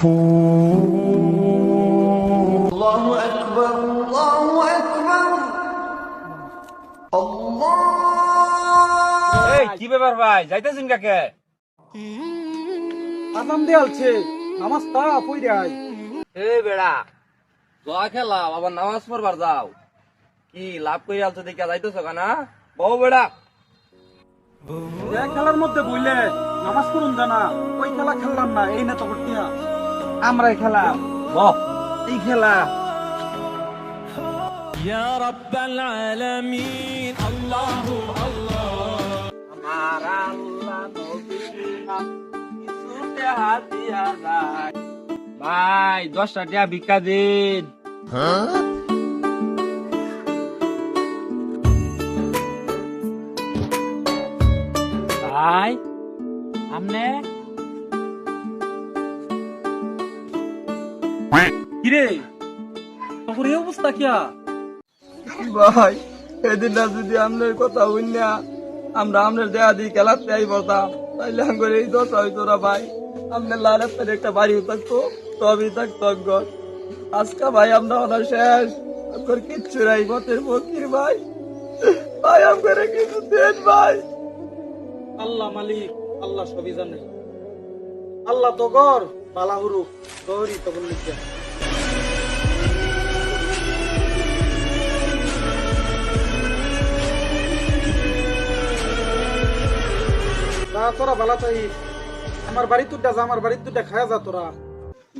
আল্লাহু আকবার, আল্লাহু আকবার, আল্লাহ। এই কি ব্যাপার ভাই, যাইতেছেন কাকে? আজান দেয়ালছে, নামাজ তা পইরাই। এই বেড়া, জয়া খেলা আবার নামাজ পড়বার যাও। কি লাভ করে আলছো দেখে যাইতেছ কেনা? বহু বেড়া, এক খেলার মধ্যে বইলে নামাজ পড়ুন জানা, ওই খেলা খেললাম না, এই না তো ভর্তিয়া। আমরাই খেলা বহ, এই খেলা। يا رب العالمين الله الله আমার আল্লাহ নবী কিছুতে হাতিয়া যায়। ভাই 10টা টাকা ভিক্ষা দিন। ভাই আমনে কিরে তোর এই অবস্থা কিয়া? ভাই এদিন না যদি আপনার কথা হইন না আমরা আপনার দেয়া দিয়ে খেলাতে আই বলতাম, তাইলে আঙ্গুর এই দশা হইতো না ভাই। আপনার লাল একটা বাড়িও থাকতো, সবই থাকতো আঙ্গর। আজকা ভাই আমরা ওনার শেষ, আঙ্গর কিচ্ছু নাই, মতের ফকির ভাই। ভাই আমার কিছু দেন ভাই। আল্লাহ মালিক, আল্লাহ সবই জানে। আল্লাহ তো গর বালা হুরুক গরি তখন লিখে। তোরা বালা তাই আমার বাড়ি তুটা যা, আমার বাড়ি তুটা খায়া যা তোরা।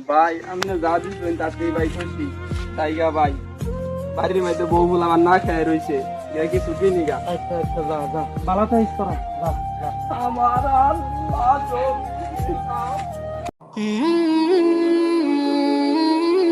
ভাই আপনি যা দিচ্ছেন তাতেই ভাই খুশি। তাইগা ভাই বাড়ির মধ্যে বউ বলে আমার না খেয়ে রয়েছে, কিছু কিনি গা। আচ্ছা আচ্ছা যা যা বালা তাই তোরা যা যা। আমার আল্লাহ